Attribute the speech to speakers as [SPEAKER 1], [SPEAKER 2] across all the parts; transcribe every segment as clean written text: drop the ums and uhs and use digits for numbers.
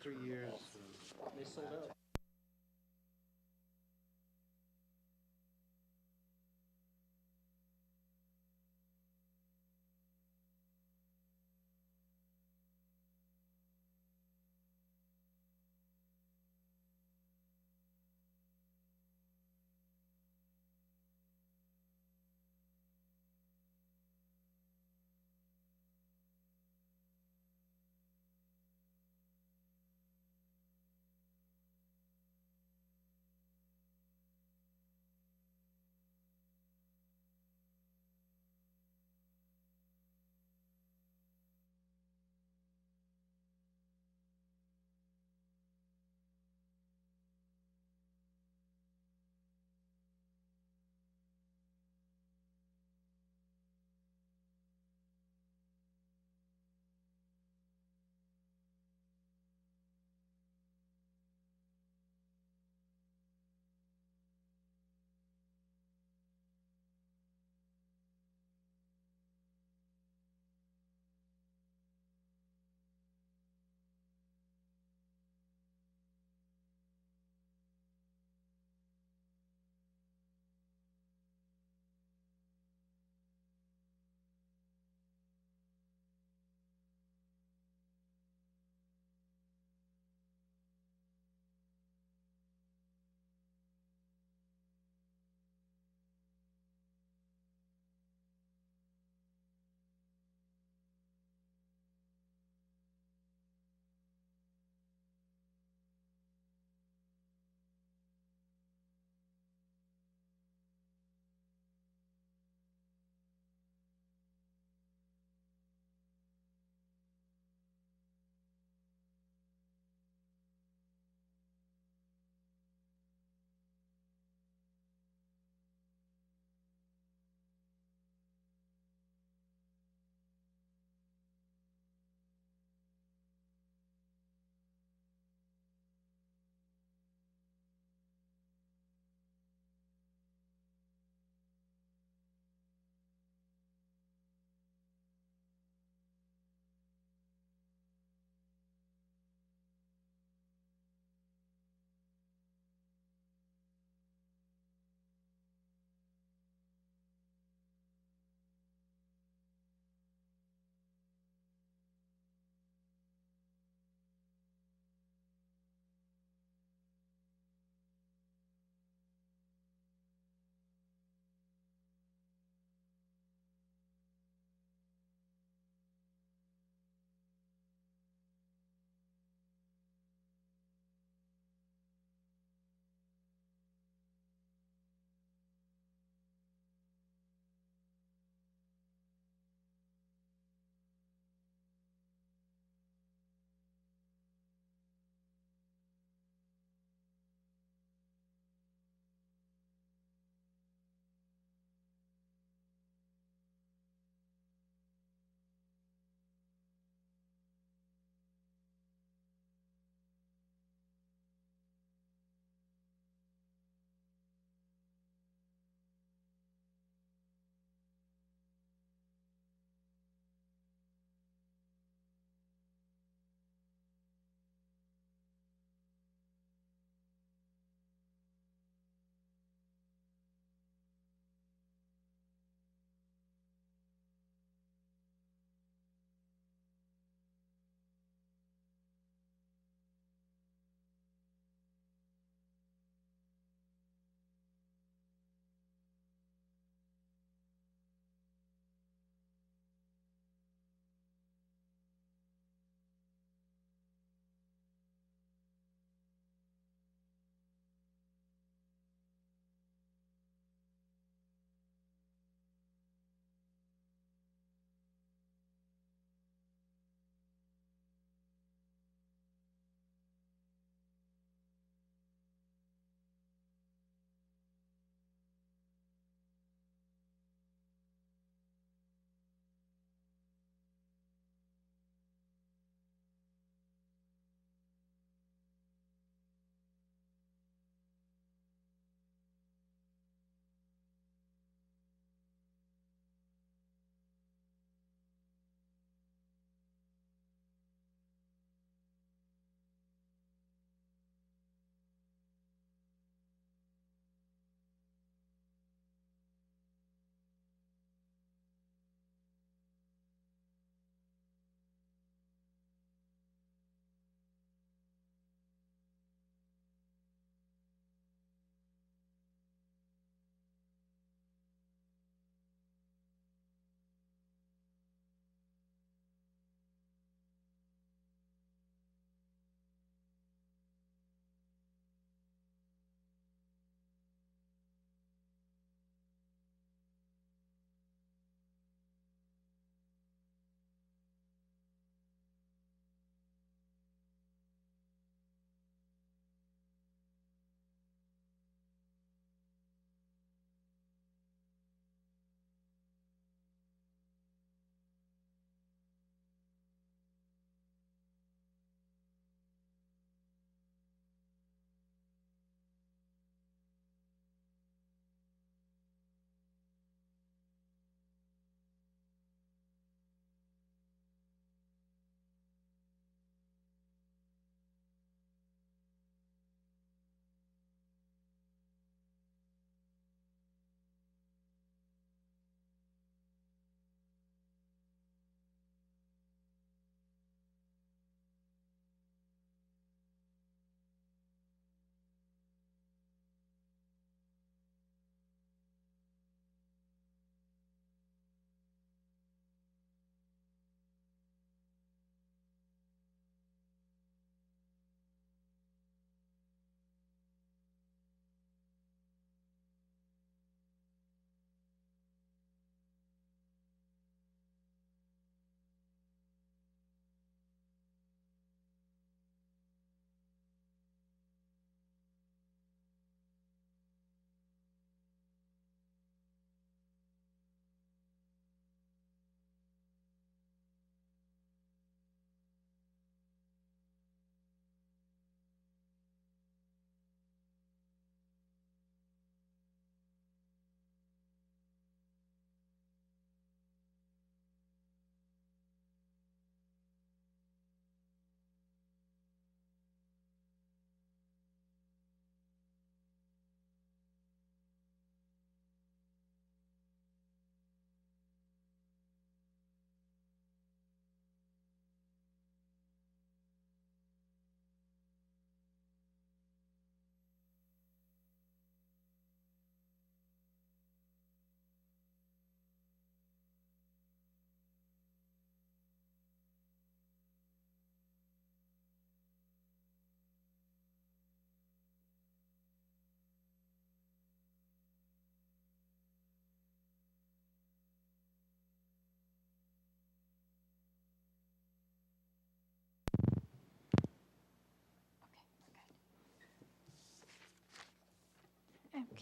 [SPEAKER 1] 3 years.
[SPEAKER 2] They sold out.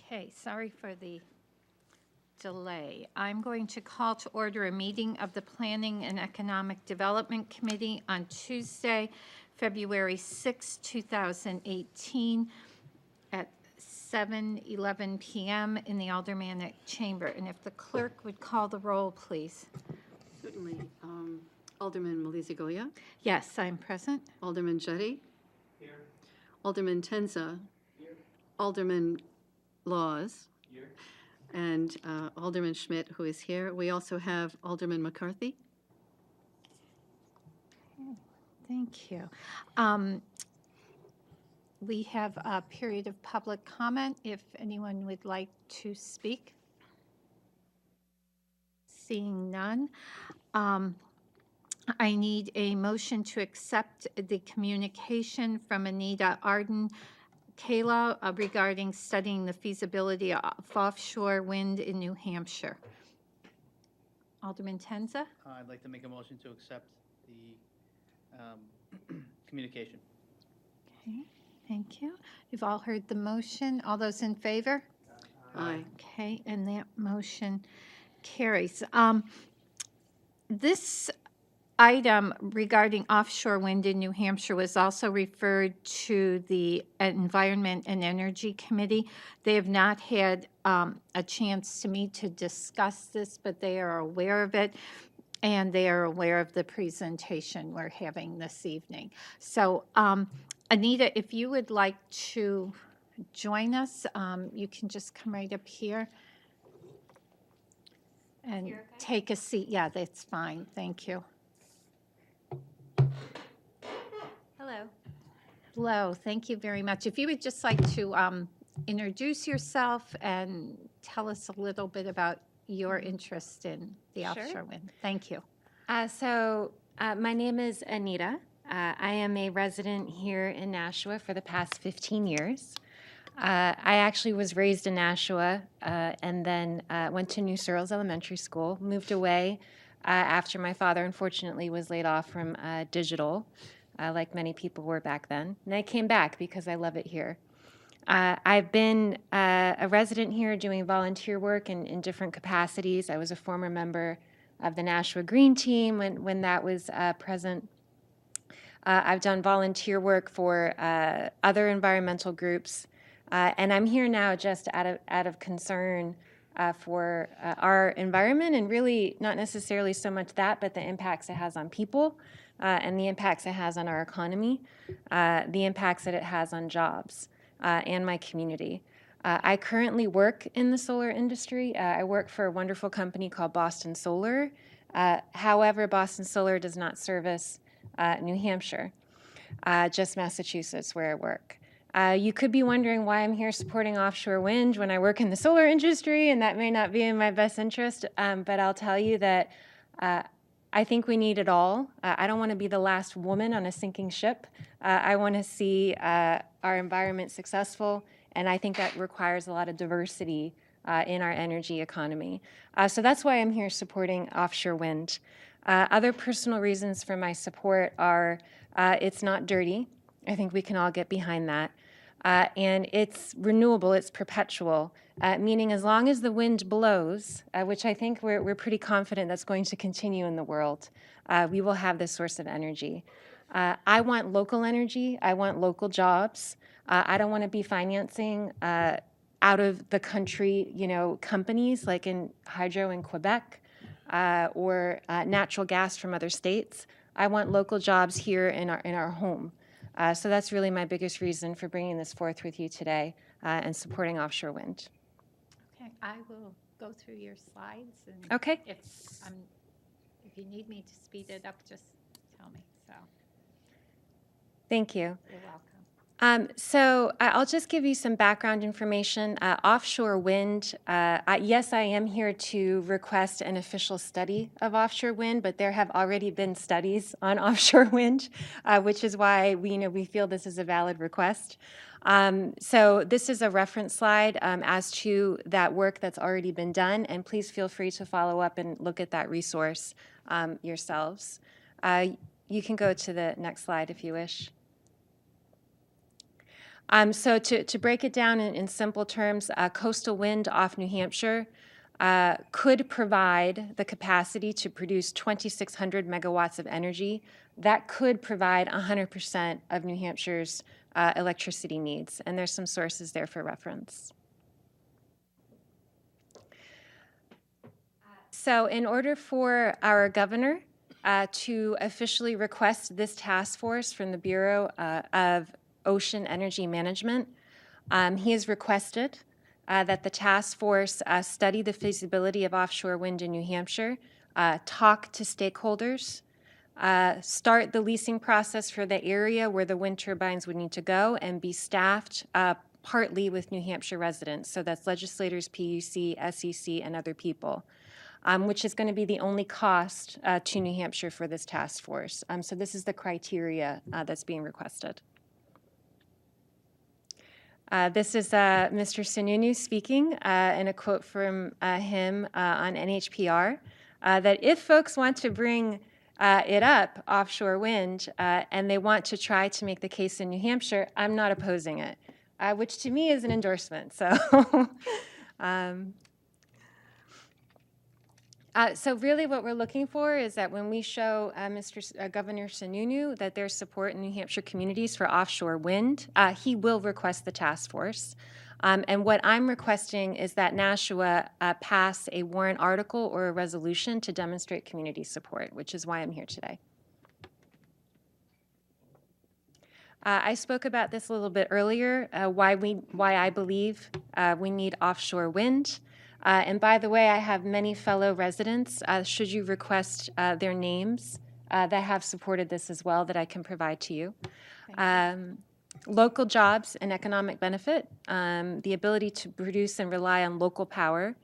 [SPEAKER 1] Okay, sorry for the delay. I'm going to call to order a meeting of the Planning and Economic Development Committee on Tuesday, February 6, 2018, at 7:11 p.m. in the Aldermanic Chamber. And if the clerk would call the roll, please.
[SPEAKER 2] Certainly. Alderman Malizia-Goya,
[SPEAKER 1] Yes, I'm present.
[SPEAKER 2] Alderman Jettie. Here. Alderman Tenza. Here. Alderman Laws. Here. And Alderman Schmidt, who is here. We also have Alderman McCarthy.
[SPEAKER 1] Thank you. We have a period of public comment if anyone would like to speak. Seeing none. I need a motion to accept the communication from Anita Arden Kayla regarding studying the feasibility of offshore wind in New Hampshire. Alderman Tenza?
[SPEAKER 3] I'd like to make a motion to accept the communication.
[SPEAKER 1] Okay, thank you. You've all heard the motion. All those in favor?
[SPEAKER 2] Aye.
[SPEAKER 1] Okay, and that motion carries. This item regarding offshore wind in New Hampshire was also referred to the Environment and Energy Committee. They have not had a chance to meet to discuss this, but they are aware of it, and they are aware of the presentation we're having this evening. So, Anita, if you would like to join us, you can just come right up here and take a seat. Yeah, that's fine. Thank you.
[SPEAKER 4] Hello.
[SPEAKER 1] Hello, thank you very much. If you would just like to introduce yourself and tell us a little bit about your interest in the
[SPEAKER 4] Sure.
[SPEAKER 1] offshore wind. Thank you.
[SPEAKER 4] My name is Anita. I am a resident here in Nashua for the past 15 years. I actually was raised in Nashua and then went to New Searles Elementary School, moved away after my father unfortunately was laid off from digital, like many people were back then. And I came back because I love it here. I've been a resident here doing volunteer work in different capacities. I was a former member of the Nashua Green Team when that was present. I've done volunteer work for other environmental groups. And I'm here now just out of concern for our environment, and really not necessarily so much that, but the impacts it has on people and the impacts it has on our economy, the impacts that it has on jobs and my community. I currently work in the solar industry. I work for a wonderful company called Boston Solar. However, Boston Solar does not service New Hampshire, just Massachusetts where I work. You could be wondering why I'm here supporting offshore wind when I work in the solar industry, and that may not be in my best interest, but I'll tell you that I think we need it all. I don't want to be the last woman on a sinking ship. I want to see our environment successful, and I think that requires a lot of diversity in our energy economy. So that's why I'm here supporting offshore wind. Other personal reasons for my support are it's not dirty. I think we can all get behind that. And it's renewable, it's perpetual, meaning as long as the wind blows, which I think we're pretty confident that's going to continue in the world, we will have this source of energy. I want local energy. I want local jobs. I don't want to be financing out of the country, companies like in hydro in Quebec or natural gas from other states. I want local jobs here in our home. So that's really my biggest reason for bringing this forth with you today and supporting offshore wind.
[SPEAKER 1] Okay, I will go through your slides. And
[SPEAKER 4] Okay.
[SPEAKER 1] If you need me to speed it up, just tell me. So
[SPEAKER 4] Thank you.
[SPEAKER 1] you're welcome.
[SPEAKER 4] So I'll just give you some background information. Offshore wind, yes, I am here to request an official study of offshore wind, but there have already been studies on offshore wind, which is why we feel this is a valid request. So this is a reference slide as to that work that's already been done, and please feel free to follow up and look at that resource yourselves. You can go to the next slide if you wish. So to break it down in simple terms, coastal wind off New Hampshire could provide the capacity to produce 2,600 megawatts of energy. That could provide 100% of New Hampshire's electricity needs, and there's some sources there for reference. So in order for our governor to officially request this task force from the Bureau of Ocean Energy Management, he has requested that the task force study the feasibility of offshore wind in New Hampshire, talk to stakeholders, start the leasing process for the area where the wind turbines would need to go, and be staffed partly with New Hampshire residents. So that's legislators, PUC, SEC, and other people, which is going to be the only cost to New Hampshire for this task force. So this is the criteria that's being requested. This is Mr. Sununu speaking in a quote from him on NHPR, that if folks want to bring it up, offshore wind, and they want to try to make the case in New Hampshire, I'm not opposing it, which to me is an endorsement. So, so really what we're looking for is that when we show Governor Sununu that there's support in New Hampshire communities for offshore wind, he will request the task force. And what I'm requesting is that Nashua pass a warrant article or a resolution to demonstrate community support, which is why I'm here today. I spoke about this a little bit earlier, why I believe we need offshore wind. And by the way, I have many fellow residents, should you request their names, that have supported this as well, that I can provide to you. Local jobs and economic benefit, the ability to produce and rely on local power.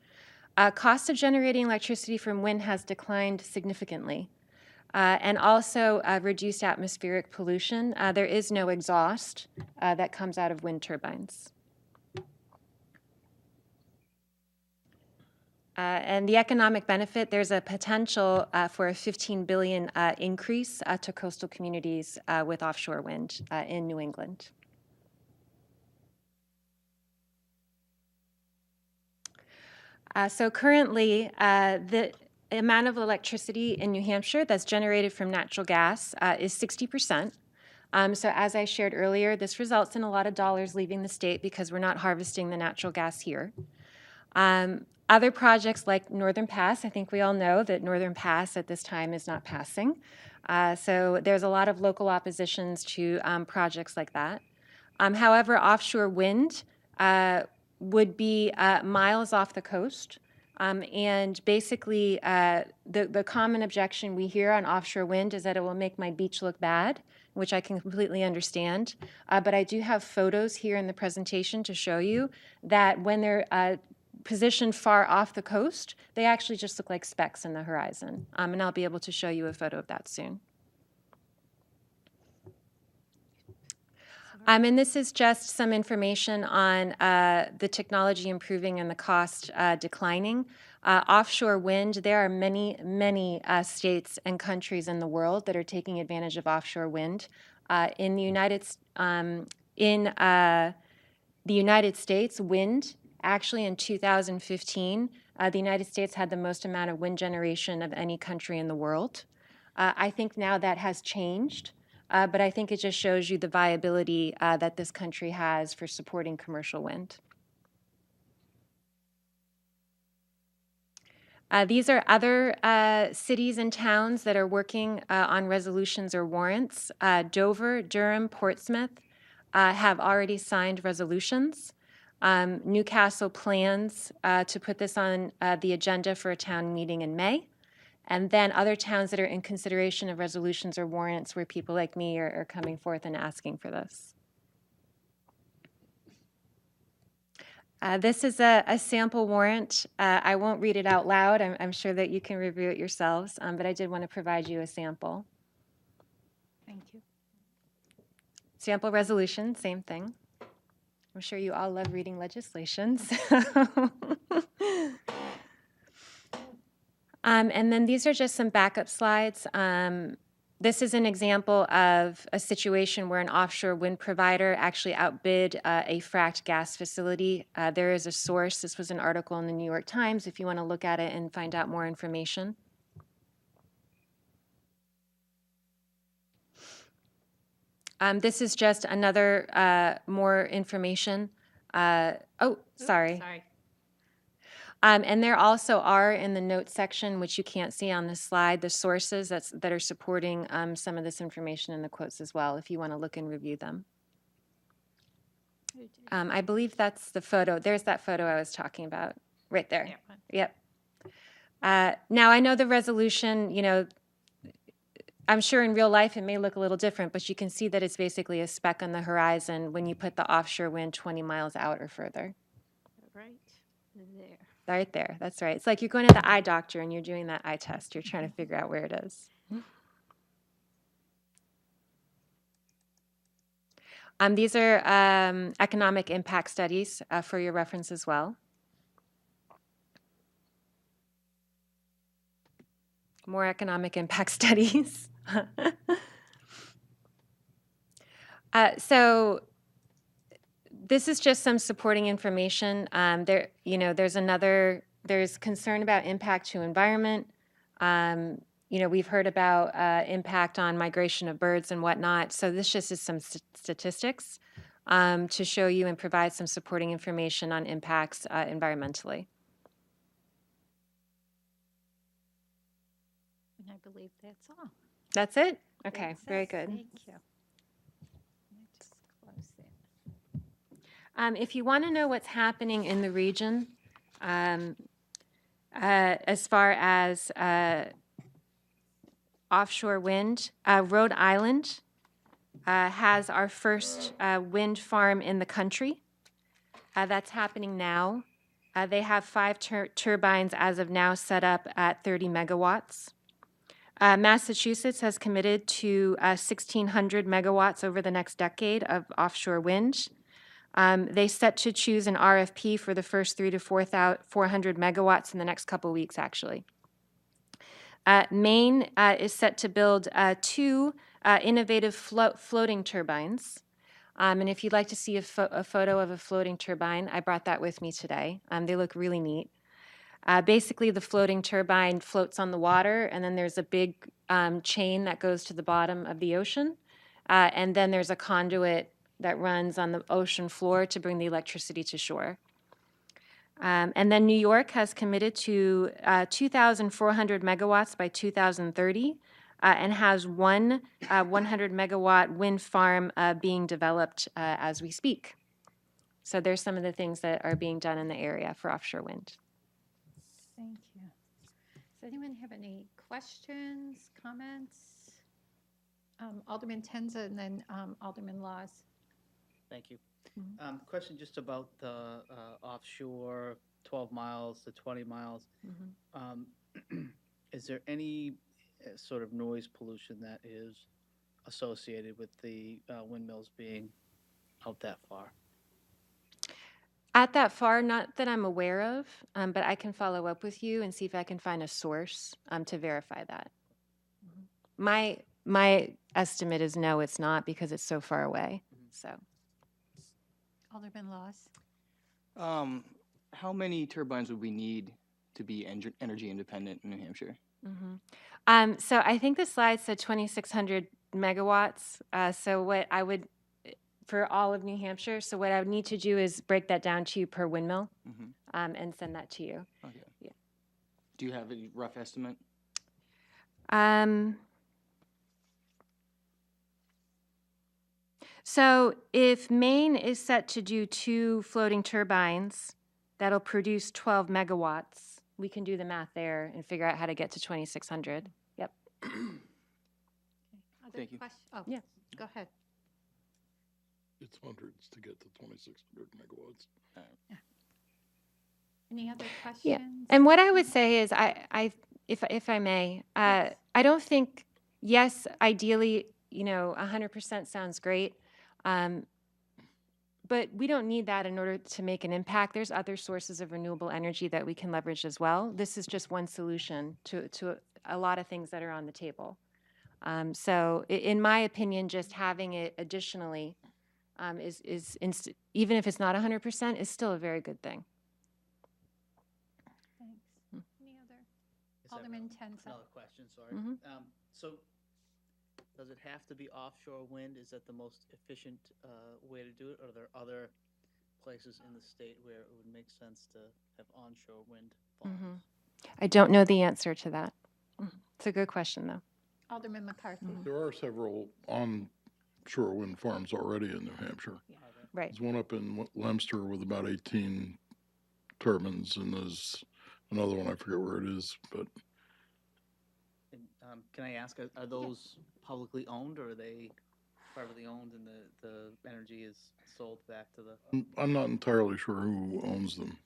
[SPEAKER 4] Cost of generating electricity from wind has declined significantly. And also reduced atmospheric pollution. There is no exhaust that comes out of wind turbines. And the economic benefit, there's a potential for a $15 billion increase to coastal communities with offshore wind in New England. So currently, the amount of electricity in New Hampshire that's generated from natural gas is 60%. So as I shared earlier, this results in a lot of dollars leaving the state because we're not harvesting the natural gas here. Other projects like Northern Pass, I think we all know that Northern Pass at this time is not passing. So there's a lot of local oppositions to projects like that. However, offshore wind would be miles off the coast. And basically, the common objection we hear on offshore wind is that it will make my beach look bad, which I can completely understand. But I do have photos here in the presentation to show you that when they're positioned far off the coast, they actually just look like specks in the horizon. And I'll be able to show you a photo of that soon. And this is just some information on the technology improving and the cost declining. Offshore wind, there are many, many states and countries in the world that are taking advantage of offshore wind. In the United States, wind, actually in 2015, the United States had the most amount of wind generation of any country in the world. I think now that has changed. But I think it just shows you the viability that this country has for supporting commercial wind. These are other cities and towns that are working on resolutions or warrants. Dover, Durham, Portsmouth have already signed resolutions. Newcastle plans to put this on the agenda for a town meeting in May. And then other towns that are in consideration of resolutions or warrants where people like me are coming forth and asking for this. This is a sample warrant. I won't read it out loud. I'm sure that you can review it yourselves, but I did want to provide you a sample.
[SPEAKER 1] Thank you.
[SPEAKER 4] Sample resolution, same thing. I'm sure you all love reading legislations. And then these are just some backup slides. This is an example of a situation where an offshore wind provider actually outbid a fracked gas facility. There is a source. This was an article in the New York Times if you want to look at it and find out more information. This is just another more information. Sorry.
[SPEAKER 1] Sorry.
[SPEAKER 4] And there also are in the notes section, which you can't see on this slide, the sources that are supporting some of this information in the quotes as well, if you want to look and review them. I believe that's the photo. There's that photo I was talking about, right there.
[SPEAKER 1] That one.
[SPEAKER 4] Yep. Now, I know the resolution, you know, I'm sure in real life it may look a little different, but you can see that it's basically a speck on the horizon when you put the offshore wind 20 miles out or further.
[SPEAKER 1] Right there.
[SPEAKER 4] Right there, that's right. It's like you're going to the eye doctor and you're doing that eye test. You're trying to figure out where it is. These are economic impact studies for your reference as well. More economic impact studies. So this is just some supporting information. There's concern about impact to environment. We've heard about impact on migration of birds and whatnot. So this just is some statistics to show you and provide some supporting information on impacts environmentally.
[SPEAKER 1] And I believe that's all.
[SPEAKER 4] That's it? Okay,
[SPEAKER 1] That's
[SPEAKER 4] very
[SPEAKER 1] it.
[SPEAKER 4] good.
[SPEAKER 1] Thank you. Let's close it.
[SPEAKER 4] If you want to know what's happening in the region, as far as offshore wind, Rhode Island has our first wind farm in the country. That's happening now. They have 5 turbines as of now set up at 30 megawatts. Massachusetts has committed to 1,600 megawatts over the next decade of offshore wind. They set to choose an RFP for the first 300 to 400 megawatts in the next couple weeks, actually. Maine is set to build 2 innovative floating turbines. And if you'd like to see a photo of a floating turbine, I brought that with me today. They look really neat. Basically, the floating turbine floats on the water, and then there's a big chain that goes to the bottom of the ocean. And then there's a conduit that runs on the ocean floor to bring the electricity to shore. And then New York has committed to 2,400 megawatts by 2030 and has one 100 megawatt wind farm being developed as we speak. So there's some of the things that are being done in the area for offshore wind.
[SPEAKER 1] Thank you. Does anyone have any questions, comments? Alderman Tenza and then Alderman Laws.
[SPEAKER 3] Thank you. Question just about the offshore 12 miles to 20 miles. Is there any sort of noise pollution that is associated with the windmills being out that far?
[SPEAKER 4] At that far, not that I'm aware of, but I can follow up with you and see if I can find a source to verify that. My estimate is no, it's not, because it's so far away. So,
[SPEAKER 1] Alderman Laws.
[SPEAKER 5] How many turbines would we need to be energy independent in New Hampshire?
[SPEAKER 4] So I think the slide said 2,600 megawatts. So what I would, for all of New Hampshire, so what I would need to do is break that down to you per windmill and send that to you.
[SPEAKER 5] Okay.
[SPEAKER 4] Yeah.
[SPEAKER 5] Do you have a rough estimate?
[SPEAKER 4] So if Maine is set to do 2 floating turbines, that'll produce 12 megawatts. We can do the math there and figure out how to get to 2,600. Yep.
[SPEAKER 5] Thank you.
[SPEAKER 1] Oh,
[SPEAKER 4] Yeah.
[SPEAKER 1] Go ahead.
[SPEAKER 6] It's hundreds to get to 2,600 megawatts.
[SPEAKER 1] Any other questions?
[SPEAKER 4] Yeah. And what I would say is, if I may, I don't think, yes, ideally, 100% sounds great. But we don't need that in order to make an impact. There's other sources of renewable energy that we can leverage as well. This is just one solution to a lot of things that are on the table. So in my opinion, just having it additionally even if it's not 100%, is still a very good thing.
[SPEAKER 1] Thanks. Any other?
[SPEAKER 3] Yes, I have
[SPEAKER 1] Alderman Tenza.
[SPEAKER 3] Another question, sorry.
[SPEAKER 4] Mhm.
[SPEAKER 3] So, does it have to be offshore wind? Is that the most efficient way to do it? Or are there other places in the state where it would make sense to have onshore wind farms?
[SPEAKER 4] I don't know the answer to that. It's a good question, though.
[SPEAKER 1] Alderman McCarthy.
[SPEAKER 6] There are several onshore wind farms already in New Hampshire.
[SPEAKER 4] Right.
[SPEAKER 6] There's one up in Leominster with about 18 turbines, and there's another one, I forget where it is, but
[SPEAKER 3] And, can I ask, are those publicly owned, or are they privately owned and the energy is sold back to the?
[SPEAKER 6] I'm not entirely sure who owns them.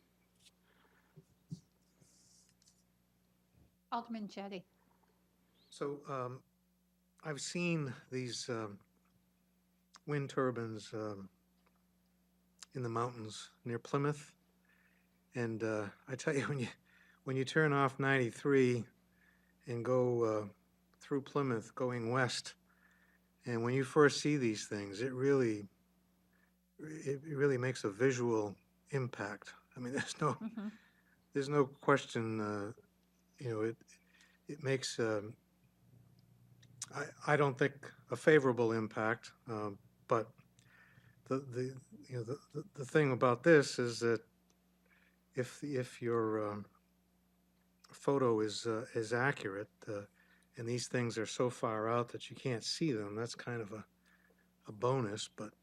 [SPEAKER 1] Alderman Jettie.
[SPEAKER 7] So I've seen these wind turbines in the mountains near Plymouth, and I tell you, when you turn off 93 and go through Plymouth going west, and when you first see these things, it really makes a visual impact. I mean, there's no question. It makes I don't think a favorable impact, but the thing about this is that if your photo is accurate, and these things are so far out that you can't see them, that's kind of a bonus. But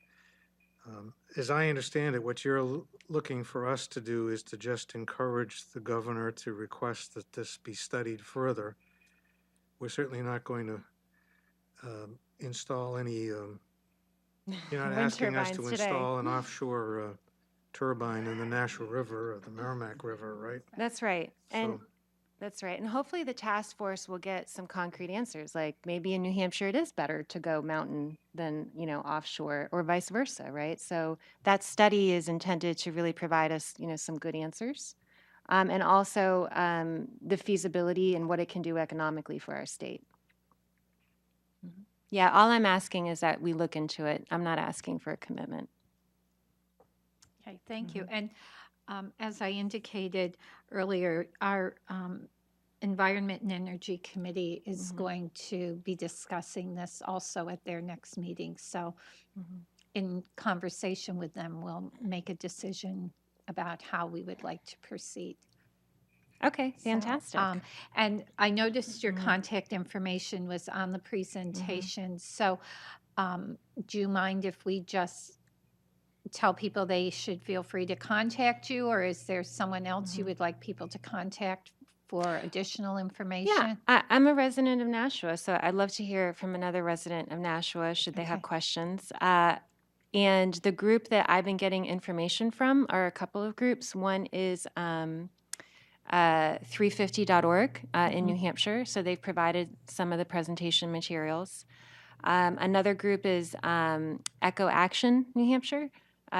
[SPEAKER 7] as I understand it, what you're looking for us to do is to just encourage the governor to request that this be studied further. We're certainly not going to install any, you're not
[SPEAKER 4] Wind
[SPEAKER 7] asking us to
[SPEAKER 4] turbines today.
[SPEAKER 7] install an offshore turbine in the Nashua River or the Merrimack River, right?
[SPEAKER 4] That's right. And
[SPEAKER 7] So,
[SPEAKER 4] that's right. And hopefully the task force will get some concrete answers. Like maybe in New Hampshire it is better to go mountain than, offshore or vice versa, right? So that study is intended to really provide us, some good answers. And also the feasibility and what it can do economically for our state. Yeah, all I'm asking is that we look into it. I'm not asking for a commitment.
[SPEAKER 1] Okay, thank you. And as I indicated earlier, our Environment and Energy Committee is going to be discussing this also at their next meeting. So in conversation with them, we'll make a decision about how we would like to proceed.
[SPEAKER 4] Okay,
[SPEAKER 1] So,
[SPEAKER 4] fantastic.
[SPEAKER 1] and I noticed your contact information was on the presentation. So do you mind if we just tell people they should feel free to contact you, or is there someone else you would like people to contact for additional information?
[SPEAKER 4] Yeah, I'm a resident of Nashua, so I'd love to hear from another resident of Nashua should they have
[SPEAKER 1] Okay.
[SPEAKER 4] questions. And the group that I've been getting information from are a couple of groups. One is 350.org in New Hampshire, so they've provided some of the presentation materials. Another group is Echo Action New Hampshire.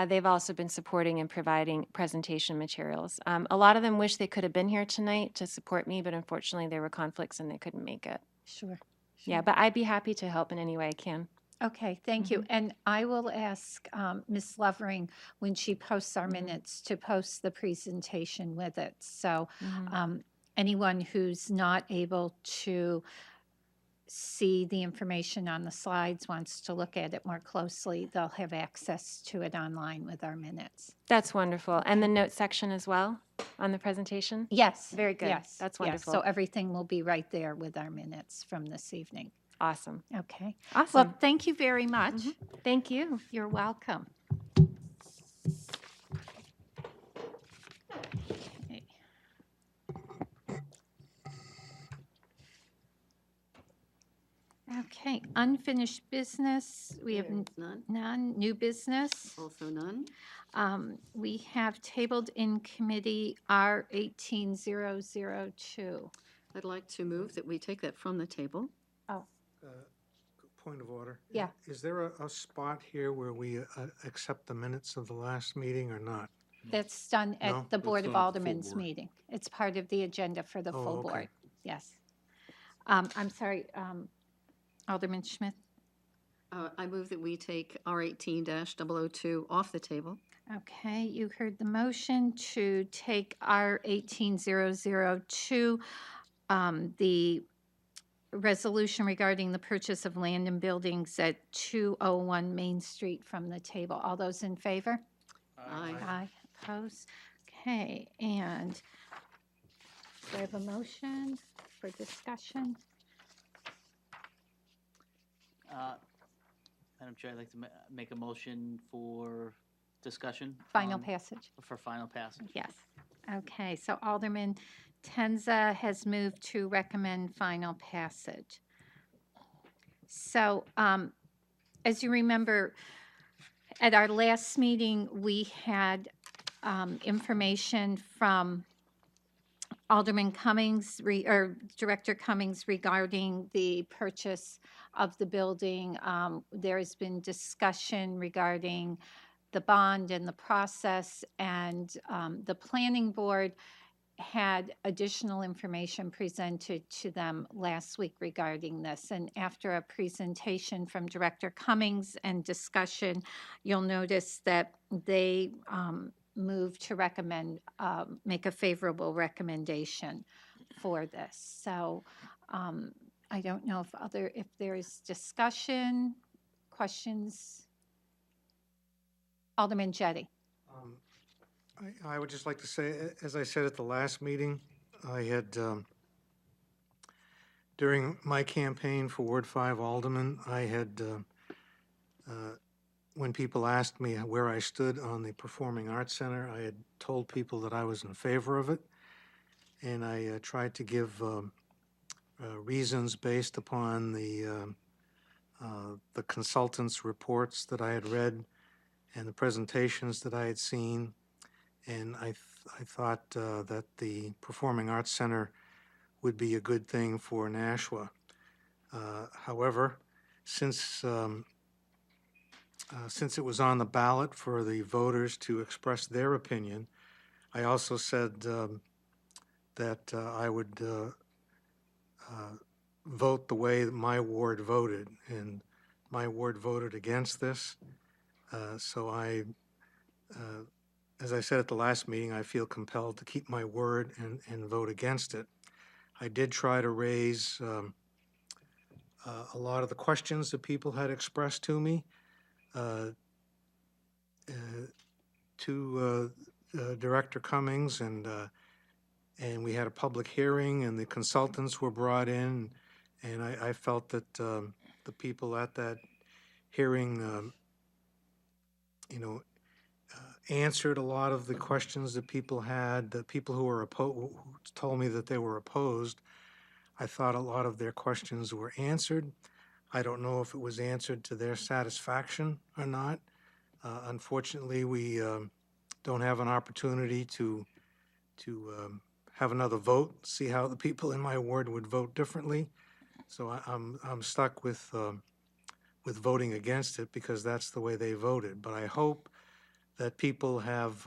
[SPEAKER 4] They've also been supporting and providing presentation materials. A lot of them wish they could have been here tonight to support me, but unfortunately there were conflicts and they couldn't make it.
[SPEAKER 1] Sure.
[SPEAKER 4] Yeah, but I'd be happy to help in any way I can.
[SPEAKER 1] Okay, thank you. And I will ask Ms. Lovering, when she posts our minutes, to post the presentation with it. So anyone who's not able to see the information on the slides, wants to look at it more closely, they'll have access to it online with our minutes.
[SPEAKER 4] That's wonderful. And the notes section as well on the presentation?
[SPEAKER 1] Yes.
[SPEAKER 4] Very good.
[SPEAKER 1] Yes.
[SPEAKER 4] That's
[SPEAKER 1] yes.
[SPEAKER 4] wonderful.
[SPEAKER 1] So everything will be right there with our minutes from this evening.
[SPEAKER 4] Awesome.
[SPEAKER 1] Okay.
[SPEAKER 4] Awesome.
[SPEAKER 1] Well, thank you very much.
[SPEAKER 4] Thank you.
[SPEAKER 1] You're welcome. Okay. Okay, unfinished business, we have
[SPEAKER 2] There is none.
[SPEAKER 1] none. New business,
[SPEAKER 2] Also none.
[SPEAKER 1] we have tabled in committee R 18002.
[SPEAKER 2] I'd like to move that we take that from the table.
[SPEAKER 7] point of order.
[SPEAKER 1] Yeah.
[SPEAKER 7] Is there a spot here where we accept the minutes of the last meeting or not?
[SPEAKER 1] That's done
[SPEAKER 7] No,
[SPEAKER 1] at the Board of
[SPEAKER 6] done at the full
[SPEAKER 1] Aldermen's
[SPEAKER 6] board.
[SPEAKER 1] meeting. It's part of the agenda for the
[SPEAKER 7] Oh,
[SPEAKER 1] full
[SPEAKER 7] okay.
[SPEAKER 1] board. Yes. I'm sorry, Alderman Schmidt?
[SPEAKER 2] I move that we take R18-002 off the table.
[SPEAKER 1] Okay, you heard the motion to take R 18002, the resolution regarding the purchase of land and buildings at 201 Main Street from the table. All those in favor?
[SPEAKER 2] Aye.
[SPEAKER 1] Aye, opposed? Okay, and do I have a motion for discussion?
[SPEAKER 3] Madam Chair, I'd like to make a motion for discussion.
[SPEAKER 1] Final
[SPEAKER 3] on-
[SPEAKER 1] passage?
[SPEAKER 3] For final passage.
[SPEAKER 1] Yes. Okay, so Alderman Tenza has moved to recommend final passage. So, as you remember, at our last meeting, we had information from Alderman Cummings, or Director Cummings, regarding the purchase of the building. There has been discussion regarding the bond and the process, and the planning board had additional information presented to them last week regarding this. And after a presentation from Director Cummings and discussion, you'll notice that they moved to recommend, make a favorable recommendation for this. So I don't know if there's discussion, questions. Alderman Jettie.
[SPEAKER 7] I would just like to say, as I said at the last meeting, I had, during my campaign for Ward 5 Alderman, I had, when people asked me where I stood on the Performing Arts Center, I had told people that I was in favor of it. And I tried to give reasons based upon the consultants' reports that I had read and the presentations that I had seen. And I thought that the Performing Arts Center would be a good thing for Nashua. However, since it was on the ballot for the voters to express their opinion, I also said that I would vote the way that my ward voted, and my ward voted against this. So as I said at the last meeting, I feel compelled to keep my word and vote against it. I did try to raise a lot of the questions that people had expressed to me to Director Cummings, and we had a public hearing, and the consultants were brought in, and I felt that the people at that hearing, answered a lot of the questions that people had. The people who were who told me that they were opposed, I thought a lot of their questions were answered. I don't know if it was answered to their satisfaction or not. Unfortunately, we don't have an opportunity to have another vote, see how the people in my ward would vote differently. So I'm stuck with voting against it because that's the way they voted. But I hope that people have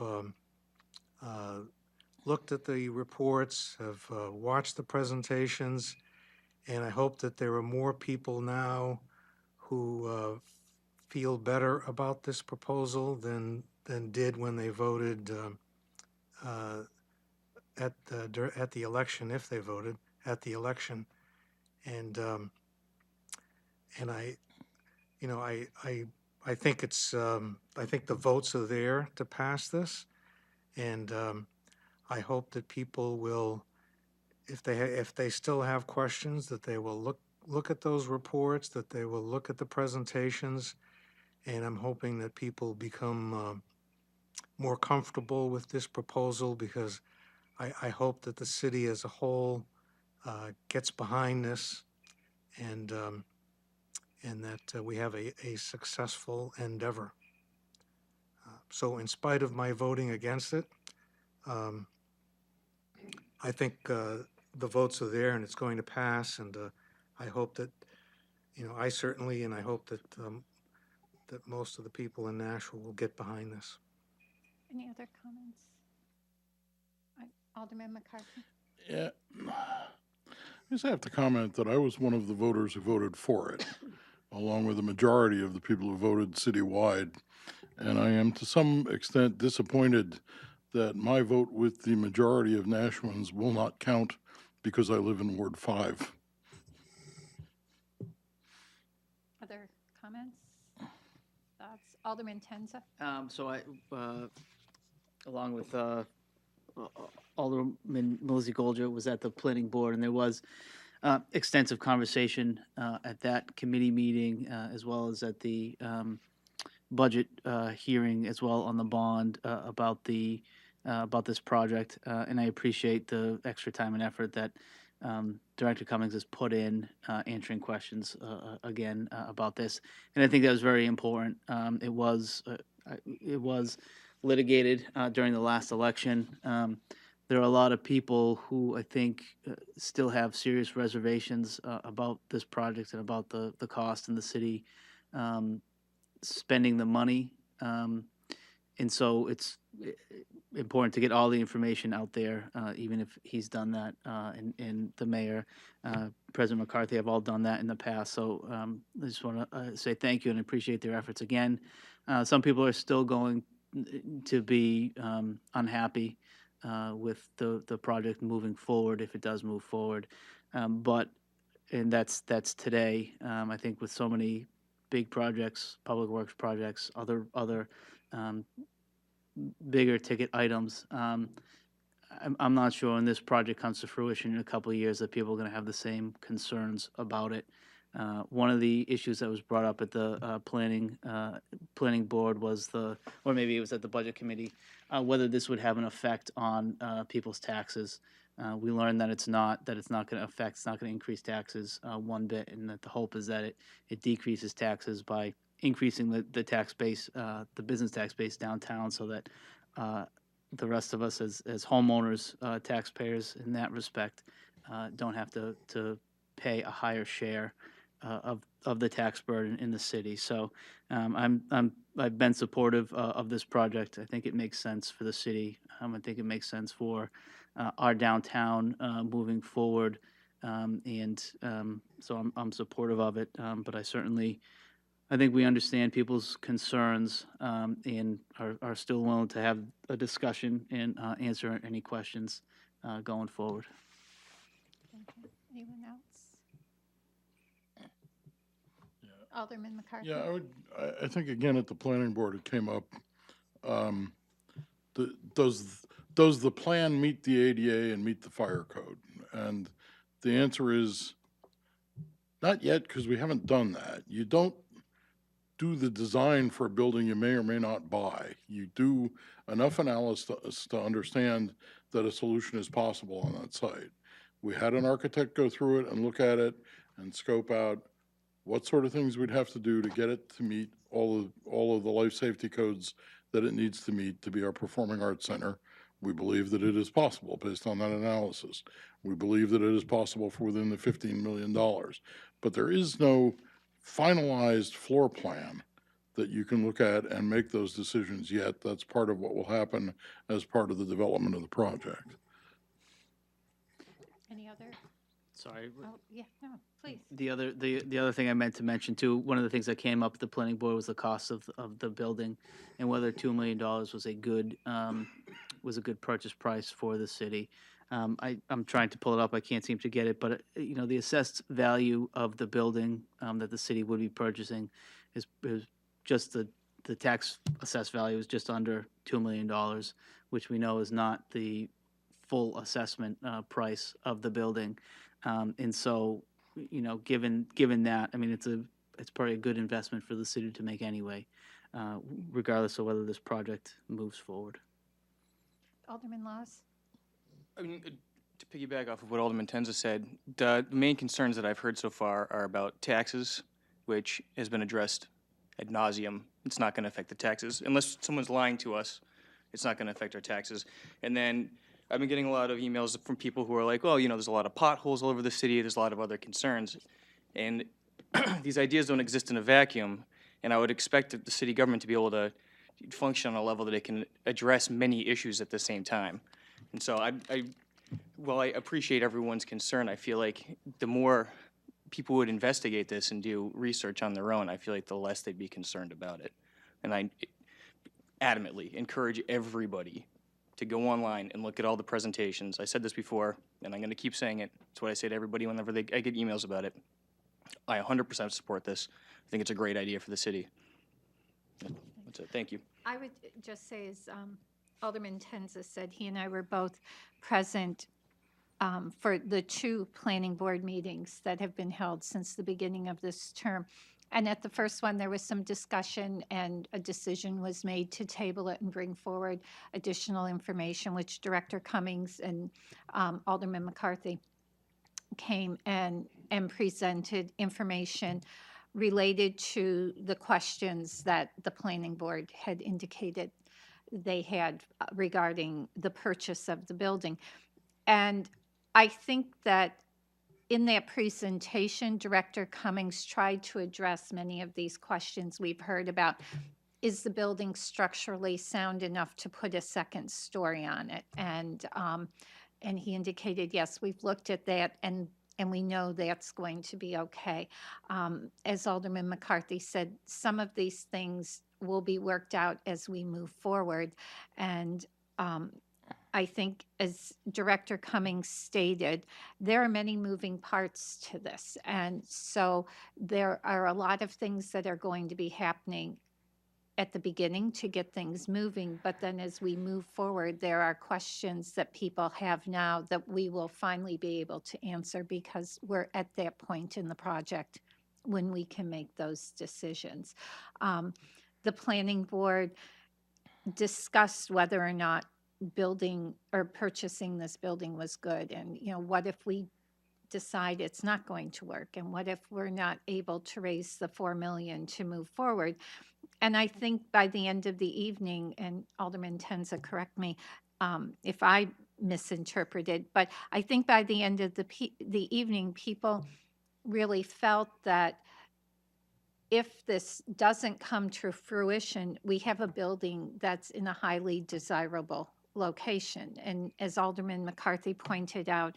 [SPEAKER 7] looked at the reports, have watched the presentations, and I hope that there are more people now who feel better about this proposal than did when they voted at the election, if they voted at the election. And I think it's I think the votes are there to pass this, and I hope that people will, if they still have questions, that they will look at those reports, that they will look at the presentations, and I'm hoping that people become more comfortable with this proposal, because I hope that the city as a whole gets behind this, and that we have a successful endeavor. So in spite of my voting against it, I think the votes are there and it's going to pass, and I hope that, I certainly, and I hope that that most of the people in Nashua will get behind this.
[SPEAKER 1] Any other comments? Alderman McCarthy?
[SPEAKER 6] Yeah. I just have to comment that I was one of the voters who voted for it, along with a majority of the people who voted citywide. And I am to some extent disappointed that my vote with the majority of Nashwans will not count because I live in Ward 5.
[SPEAKER 1] Other comments? Thoughts? Alderman Tenza?
[SPEAKER 3] So along with Alderman Melissa Golger, was at the planning board, and there was extensive conversation at that committee meeting, as well as at the budget hearing, as well on the bond about this project. And I appreciate the extra time and effort that Director Cummings has put in answering questions again about this. And I think that was very important. It was litigated during the last election. There are a lot of people who I think still have serious reservations about this project and about the cost and the city spending the money. And so it's important to get all the information out there, even if he's done that, and the mayor, President McCarthy have all done that in the past. So I just want to say thank you and appreciate their efforts again. Some people are still going to be unhappy with the project moving forward, if it does move forward. And that's today. I think with so many big projects, public works projects, other bigger ticket items. I'm not sure when this project comes to fruition in a couple of years that people are going to have the same concerns about it. One of the issues that was brought up at the planning board was or maybe it was at the budget committee, whether this would have an effect on people's taxes. We learned that it's not going to affect, it's not going to increase taxes one bit, and that the hope is that it decreases taxes by increasing the tax base, the business tax base downtown, so that the rest of us as homeowners, taxpayers in that respect, don't have to pay a higher share of the tax burden in the city. So I've been supportive of this project. I think it makes sense for the city. I think it makes sense for our downtown moving forward. So I'm supportive of it. But I think we understand people's concerns and are still willing to have a discussion and answer any questions going forward.
[SPEAKER 1] Thank you. Anyone else? Alderman McCarthy?
[SPEAKER 6] Yeah, I think again at the planning board it came up. Does the plan meet the ADA and meet the fire code? And the answer is not yet, because we haven't done that. You don't do the design for a building you may or may not buy. You do enough analysis to understand that a solution is possible on that site. We had an architect go through it and look at it and scope out what sort of things we'd have to do to get it to meet all of the life safety codes that it needs to meet to be our performing arts center. We believe that it is possible based on that analysis. We believe that it is possible for within the $15 million. But there is no finalized floor plan that you can look at and make those decisions yet. That's part of what will happen as part of the development of the project.
[SPEAKER 1] Any other?
[SPEAKER 3] Sorry.
[SPEAKER 1] Oh, yeah, no, please.
[SPEAKER 3] The other thing I meant to mention too, one of the things that came up at the planning board was the cost of the building, and whether $2 million was a good purchase price for the city. I'm trying to pull it up. I can't seem to get it, but the assessed value of the building that the city would be purchasing is just the tax assessed value is just under $2 million, which we know is not the full assessment price of the building. And so, given that, I mean, it's probably a good investment for the city to make anyway, regardless of whether this project moves forward.
[SPEAKER 1] Alderman Laws?
[SPEAKER 5] I mean, to piggyback off of what Alderman Tenza said, the main concerns that I've heard so far are about taxes, which has been addressed ad nauseum. It's not going to affect the taxes. Unless someone's lying to us, it's not going to affect our taxes. And then I've been getting a lot of emails from people who are like, oh, there's a lot of potholes all over the city. There's a lot of other concerns. And these ideas don't exist in a vacuum. And I would expect the city government to be able to function on a level that it can address many issues at the same time. And so I Well, I appreciate everyone's concern. I feel like the more people would investigate this and do research on their own, I feel like the less they'd be concerned about it. And I adamantly encourage everybody to go online and look at all the presentations. I said this before, and I'm going to keep saying it. It's what I say to everybody whenever I get emails about it. I 100% support this. I think it's a great idea for the city. That's it. Thank you.
[SPEAKER 1] I would just say, as Alderman Tenza said, he and I were both present for the 2 planning board meetings that have been held since the beginning of this term. And at the first one, there was some discussion, and a decision was made to table it and bring forward additional information, which Director Cummings and Alderman McCarthy came and presented information related to the questions that the planning board had indicated they had regarding the purchase of the building. And I think that in that presentation, Director Cummings tried to address many of these questions we've heard about. Is the building structurally sound enough to put a second story on it? And he indicated, yes, we've looked at that, and we know that's going to be okay. As Alderman McCarthy said, some of these things will be worked out as we move forward. And I think, as Director Cummings stated, there are many moving parts to this. And so there are a lot of things that are going to be happening at the beginning to get things moving. But then as we move forward, there are questions that people have now that we will finally be able to answer, because we're at that point in the project when we can make those decisions. The planning board discussed whether or not building or purchasing this building was good. And, what if we decide it's not going to work? And what if we're not able to raise the 4 million to move forward? And I think by the end of the evening, and Alderman Tenza, correct me if I misinterpreted, but I think by the end of the evening, people really felt that if this doesn't come to fruition, we have a building that's in a highly desirable location. And as Alderman McCarthy pointed out,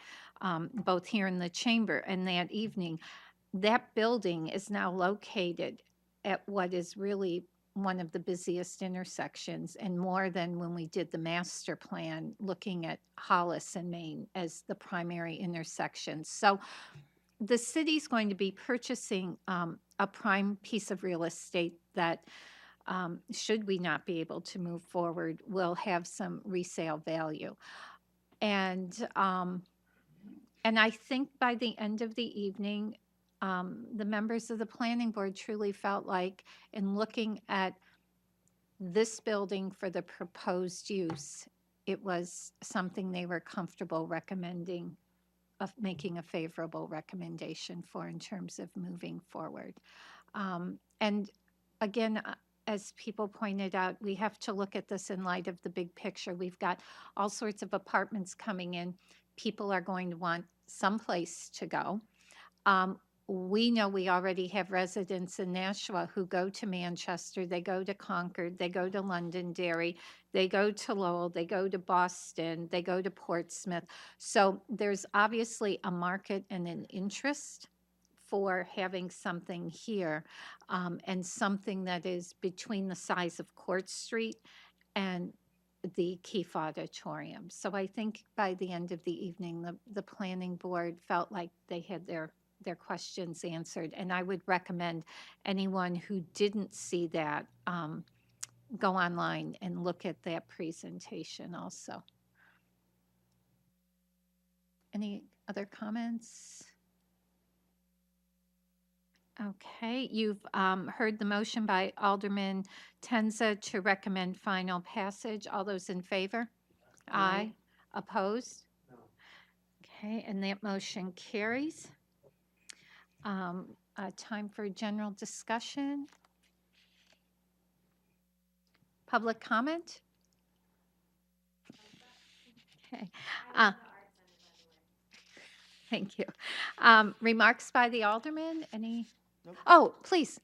[SPEAKER 1] both here in the chamber and that evening, that building is now located at what is really one of the busiest intersections, and more than when we did the master plan, looking at Hollis and Main as the primary intersection. So the city's going to be purchasing a prime piece of real estate that, should we not be able to move forward, will have some resale value. And I think by the end of the evening, the members of the planning board truly felt like, in looking at this building for the proposed use, it was something they were comfortable recommending, of making a favorable recommendation for, in terms of moving forward. And again, as people pointed out, we have to look at this in light of the big picture. We've got all sorts of apartments coming in. People are going to want someplace to go. We know we already have residents in Nashua who go to Manchester, they go to Concord, they go to Londonderry, they go to Lowell, they go to Boston, they go to Portsmouth. So there's obviously a market and an interest for having something here, and something that is between the size of Court Street and the Keefe Auditorium. So I think by the end of the evening, the planning board felt like they had their questions answered. And I would recommend anyone who didn't see that go online and look at that presentation also. Any other comments? Okay, you've heard the motion by Alderman Tenza to recommend final passage. All those in favor? Aye. Opposed? No. Okay, and that motion carries. Time for general discussion. Public comment? Okay. Thank you. Remarks by the alderman? Any?
[SPEAKER 3] Nope.
[SPEAKER 1] Oh, please.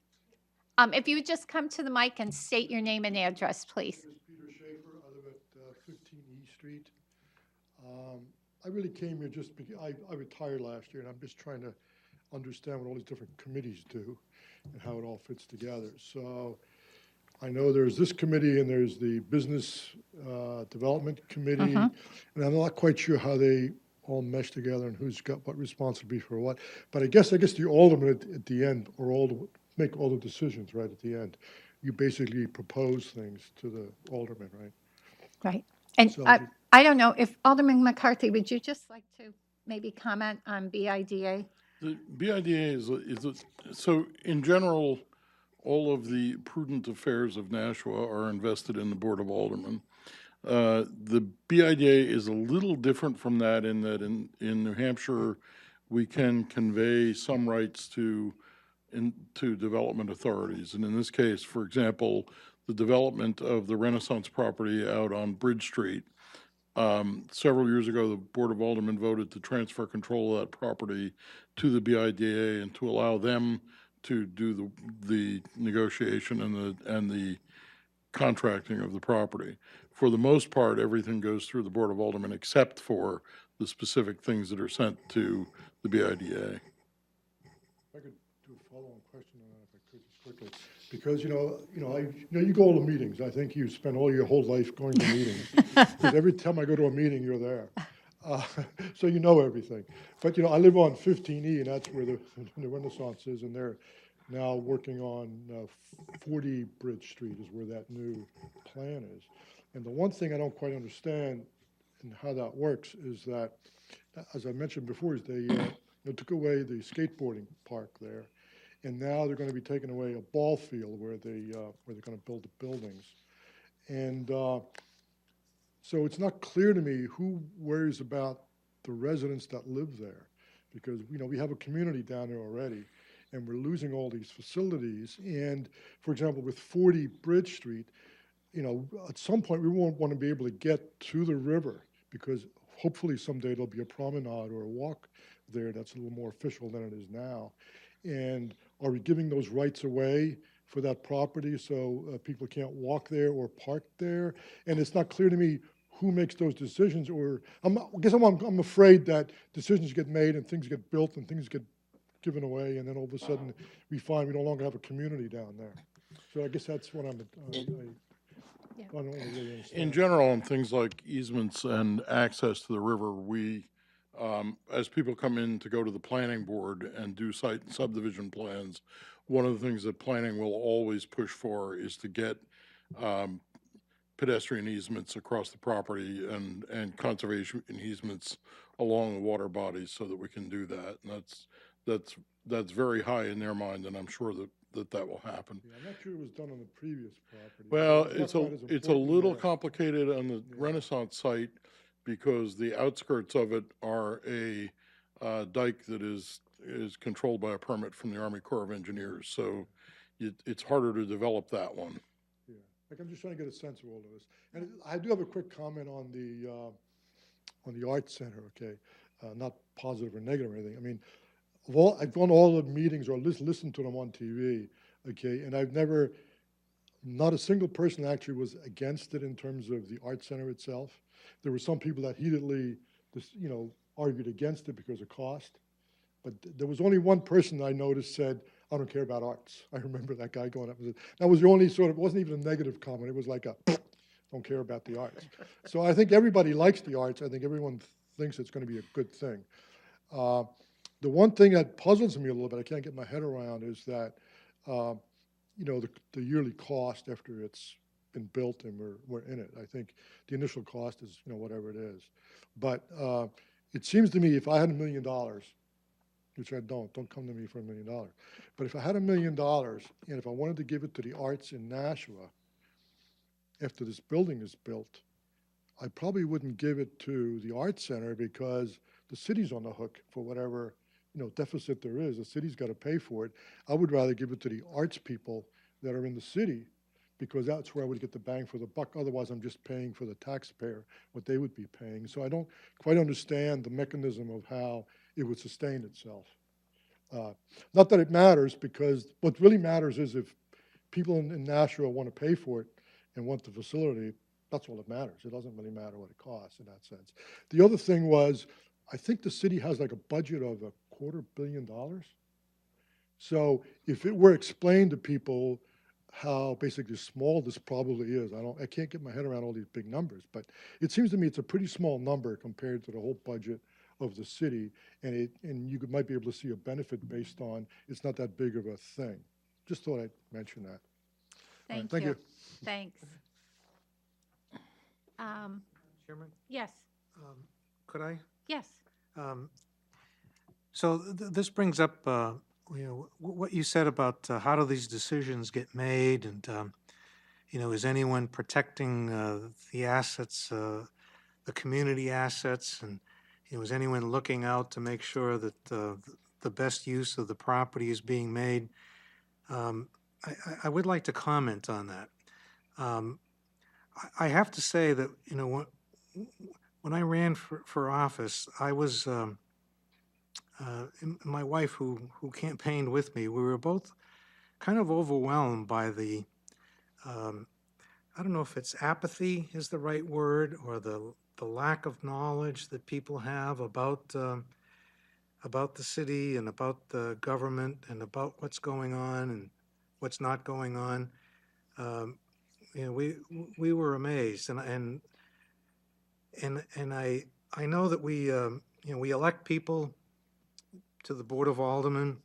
[SPEAKER 1] If you would just come to the mic and state your name and address, please.
[SPEAKER 8] My name is Peter Schaefer. I live at 15 E Street. I really came here just because I retired last year, and I'm just trying to understand what all these different committees do and how it all fits together. So I know there's this committee and there's the Business Development Committee, and I'm not quite sure how they all mesh together and who's got what responsibility for what. But I guess the aldermen at the end are make all the decisions right at the end. You basically propose things to the aldermen, right?
[SPEAKER 1] Right. And
[SPEAKER 8] So
[SPEAKER 1] I don't know, if Alderman McCarthy, would you just like to maybe comment on BIDA?
[SPEAKER 6] The BIDA so in general, all of the prudent affairs of Nashua are invested in the Board of Aldermen. The BIDA is a little different from that in that in New Hampshire, we can convey some rights to development authorities. And in this case, for example, the development of the Renaissance property out on Bridge Street. Several years ago, the Board of Aldermen voted to transfer control of that property to the BIDA and to allow them to do the negotiation and the contracting of the property. For the most part, everything goes through the Board of Aldermen except for the specific things that are sent to the BIDA.
[SPEAKER 8] if I could do a follow-on question on that, if I could, just quickly. Because, you go to the meetings. I think you spend all your whole life going to meetings. Because every time I go to a meeting, you're there. So you know everything. But, I live on 15E, and that's where the Renaissance is, and they're now working on 40 Bridge Street is where that new plan is. And the one thing I don't quite understand and how that works is that, as I mentioned before, is they took away the skateboarding park there, and now they're going to be taking away a ball field where they're going to build the buildings. And so it's not clear to me who worries about the residents that live there, because we have a community down there already, and we're losing all these facilities. And for example, with 40 Bridge Street, at some point we won't want to be able to get to the river, because hopefully someday there'll be a promenade or a walk there that's a little more official than it is now. And are we giving those rights away for that property so people can't walk there or park there? And it's not clear to me who makes those decisions, or I guess I'm afraid that decisions get made and things get built and things get given away, and then all of a sudden we find we no longer have a community down there. So I guess that's what I don't really understand.
[SPEAKER 6] In general, on things like easements and access to the river, as people come in to go to the planning board and do site and subdivision plans, one of the things that planning will always push for is to get pedestrian easements across the property and conservation easements along the water bodies so that we can do that. And that's very high in their mind, and I'm sure that will happen.
[SPEAKER 8] Yeah, I'm not sure it was done on the previous property.
[SPEAKER 6] Well,
[SPEAKER 8] It's not quite as
[SPEAKER 6] it's a
[SPEAKER 8] important
[SPEAKER 6] little
[SPEAKER 8] there.
[SPEAKER 6] complicated on the Renaissance site because the outskirts of it are a dike that is controlled by a permit from the Army Corps of Engineers. So it's harder to develop that one.
[SPEAKER 8] Yeah, I'm just trying to get a sense of all of this. And I do have a quick comment on the Arts Center, okay? Not positive or negative or anything. I mean, I've gone to all the meetings or listened to them on TV, okay? And not a single person actually was against it in terms of the Arts Center itself. There were some people that heatedly, argued against it because of cost. But there was only one person I noticed said, I don't care about arts. I remember that guy going up and said, that was the only it wasn't even a negative comment. It was like don't care about the arts. So I think everybody likes the arts. I think everyone thinks it's going to be a good thing. The one thing that puzzles me a little bit, I can't get my head around, is that, the yearly cost after it's been built and we're in it. I think the initial cost is, whatever it is. But it seems to me if I had $1 million, which I don't come to me for $1 million. But if I had $1 million and if I wanted to give it to the arts in Nashua after this building is built, I probably wouldn't give it to the Arts Center because the city's on the hook for whatever deficit there is. The city's got to pay for it. I would rather give it to the arts people that are in the city because that's where I would get the bang for the buck. Otherwise, I'm just paying for the taxpayer what they would be paying. So I don't quite understand the mechanism of how it would sustain itself. Not that it matters, because what really matters is if people in Nashua want to pay for it and want the facility, That's all that matters. It doesn't really matter what it costs in that sense. The other thing was, I think the city has like a budget of $250 million. So if it were explained to people how basically small this probably is, I can't get my head around all these big numbers, but it seems to me it's a pretty small number compared to the whole budget of the city, and you might be able to see a benefit based on it's not that big of a thing. Just thought I'd mention that. All right,
[SPEAKER 1] Thank you. Thanks.
[SPEAKER 7] Chairman,
[SPEAKER 1] Yes,
[SPEAKER 7] could I?
[SPEAKER 1] yes.
[SPEAKER 7] So this brings up, what you said about how do these decisions get made, and is anyone protecting the assets, the community assets, and is anyone looking out to make sure that the best use of the property is being made? I would like to comment on that. I have to say that when I ran for office, I was. My wife, who campaigned with me, we were both kind of overwhelmed by the, I don't know if it's apathy is the right word, or the lack of knowledge that people have about the city and about the government and about what's going on and what's not going on. We were amazed, and I know that we elect people to the Board of Aldermen,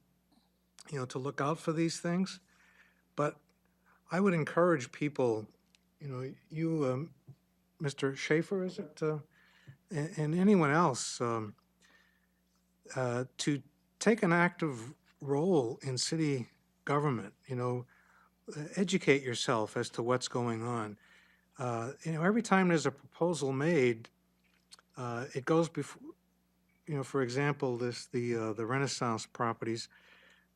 [SPEAKER 7] to look out for these things. But I would encourage people, you, Mr. Schaefer, is it, and anyone else, to take an active role in city government, educate yourself as to what's going on. Every time there's a proposal made, it goes before, for example, the Renaissance properties,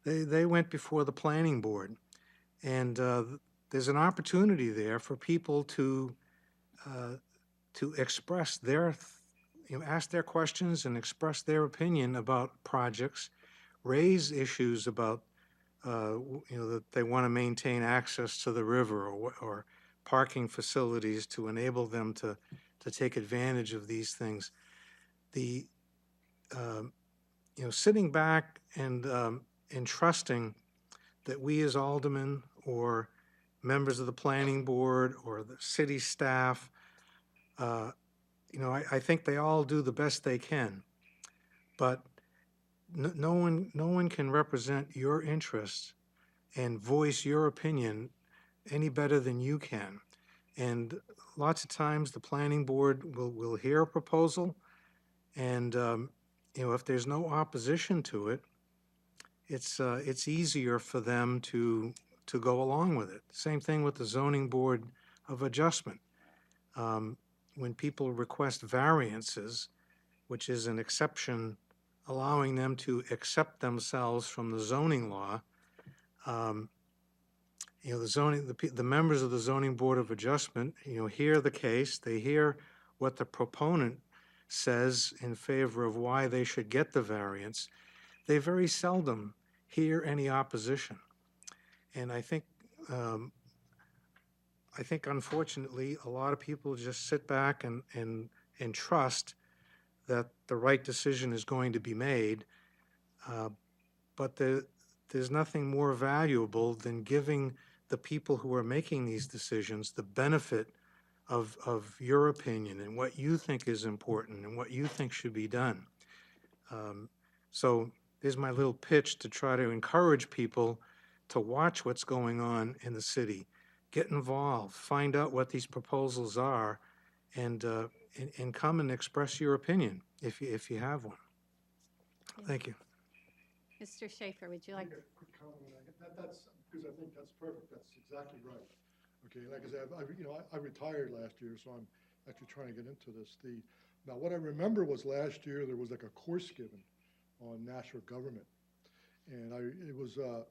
[SPEAKER 7] they went before the planning board, and there's an opportunity there for people to express their, ask their questions and express their opinion about projects, raise issues about, that they want to maintain access to the river, or parking facilities to enable them to take advantage of these things. Sitting back and trusting that we as aldermen or members of the planning board or the city staff, I think they all do the best they can. But no one can represent your interests and voice your opinion any better than you can. And lots of times the planning board will hear a proposal, and if there's no opposition to it, it's easier for them to go along with it. Same thing with the zoning board of adjustment. When people request variances, which is an exception allowing them to accept themselves from the zoning law, the members of the zoning board of adjustment, hear the case, they hear what the proponent says in favor of why they should get the variance. They very seldom hear any opposition. And I think unfortunately, a lot of people just sit back and trust that the right decision is going to be made. But there's nothing more valuable than giving the people who are making these decisions the benefit of your opinion and what you think is important and what you think should be done. So there's my little pitch to try to encourage people to watch what's going on in the city, get involved, find out what these proposals are, and come and express your opinion if you have one. Thank you.
[SPEAKER 1] Mr. Schaefer, would you like?
[SPEAKER 8] Make a quick comment on that. That's because I think that's perfect. That's exactly right. Okay, like I said, I retired last year, so I'm actually trying to get into this. Now, what I remember was last year there was like a course given on national government, and it was you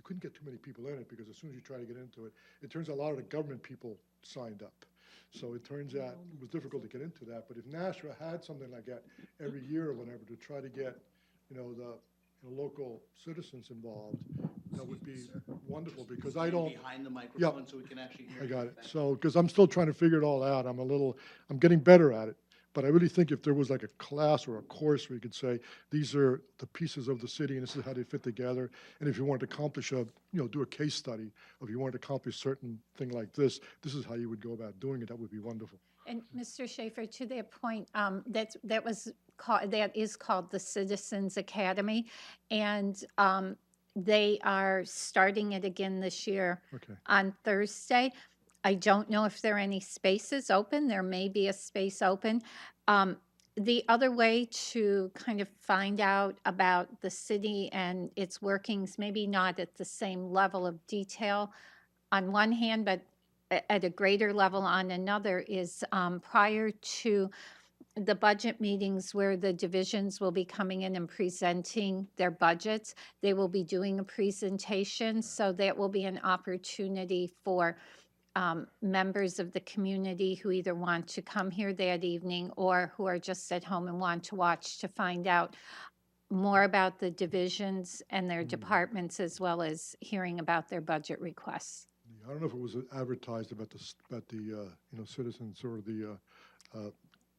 [SPEAKER 8] couldn't get too many people in it because as soon as you try to get into it, it turns out a lot of the government people signed up. So it turns out it was difficult to get into that. But if Nashua had something like that every year or whatever to try to get, the local citizens involved, that would be wonderful, because I don't,
[SPEAKER 3] Behind the microphone so we can actually hear
[SPEAKER 8] I
[SPEAKER 3] you.
[SPEAKER 8] got it. So, because I'm still trying to figure it all out. I'm getting better at it. But I really think if there was like a class or a course where you could say, these are the pieces of the city and this is how they fit together. And if you want to accomplish do a case study, or if you want to accomplish certain thing like this is how you would go about doing it. That would be wonderful.
[SPEAKER 1] And Mr. Schaefer, to that point, that is called the Citizens Academy, and they are starting it again this year
[SPEAKER 8] Okay.
[SPEAKER 1] on Thursday. I don't know if there are any spaces open. There may be a space open. The other way to kind of find out about the city and its workings, maybe not at the same level of detail on one hand, but at a greater level on another, is prior to the budget meetings where the divisions will be coming in and presenting their budgets, they will be doing a presentation. So that will be an opportunity for members of the community who either want to come here that evening or who are just at home and want to watch to find out more about the divisions and their departments, as well as hearing about their budget requests.
[SPEAKER 8] I don't know if it was advertised about the citizens or the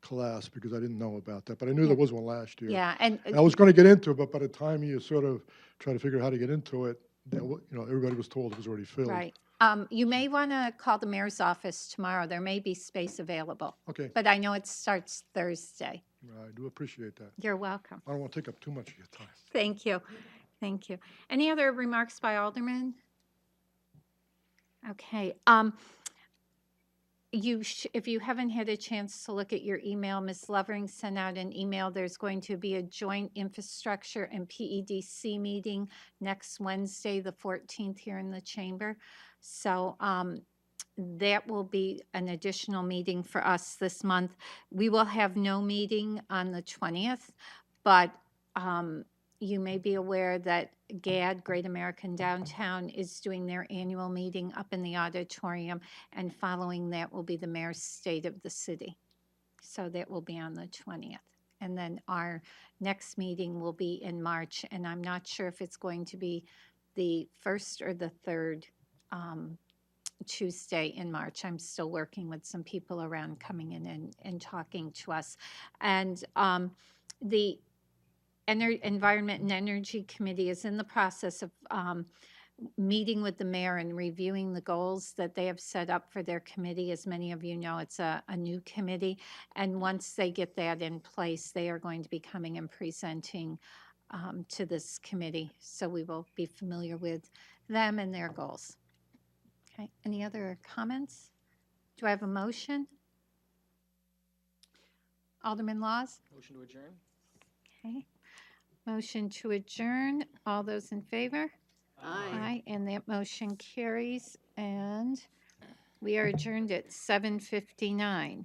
[SPEAKER 8] class, because I didn't know about that, but I knew there was one last year.
[SPEAKER 1] Yeah, and
[SPEAKER 8] And I was going to get into it, but by the time you sort of try to figure out how to get into it, everybody was told it was already filled.
[SPEAKER 1] right. You may want to call the mayor's office tomorrow. There may be space available,
[SPEAKER 8] Okay,
[SPEAKER 1] but I know it starts Thursday.
[SPEAKER 8] I do appreciate that.
[SPEAKER 1] You're welcome.
[SPEAKER 8] I don't want to take up too much of your time.
[SPEAKER 1] Thank you. Thank you. Any other remarks by Alderman? Okay. If you haven't had a chance to look at your email, Ms. Lovering sent out an email. There's going to be a joint infrastructure and PEDC meeting next Wednesday, the 14th, here in the chamber. So that will be an additional meeting for us this month. We will have no meeting on the 20th, but you may be aware that GAD, Great American Downtown, is doing their annual meeting up in the auditorium, and following that will be the mayor's state of the city. So that will be on the 20th. And then our next meeting will be in March, and I'm not sure if it's going to be the first or the third Tuesday in March. I'm still working with some people around coming in and talking to us. And the Environment and Energy Committee is in the process of meeting with the mayor and reviewing the goals that they have set up for their committee. As many of you know, it's a new committee. And once they get that in place, they are going to be coming and presenting to this committee. So we will be familiar with them and their goals. Okay, any other comments? Do I have a motion? Alderman Laws?
[SPEAKER 5] Motion to adjourn?
[SPEAKER 1] Okay. Motion to adjourn. All those in favor?
[SPEAKER 2] Aye.
[SPEAKER 1] And that motion carries, and we are adjourned at 7:59.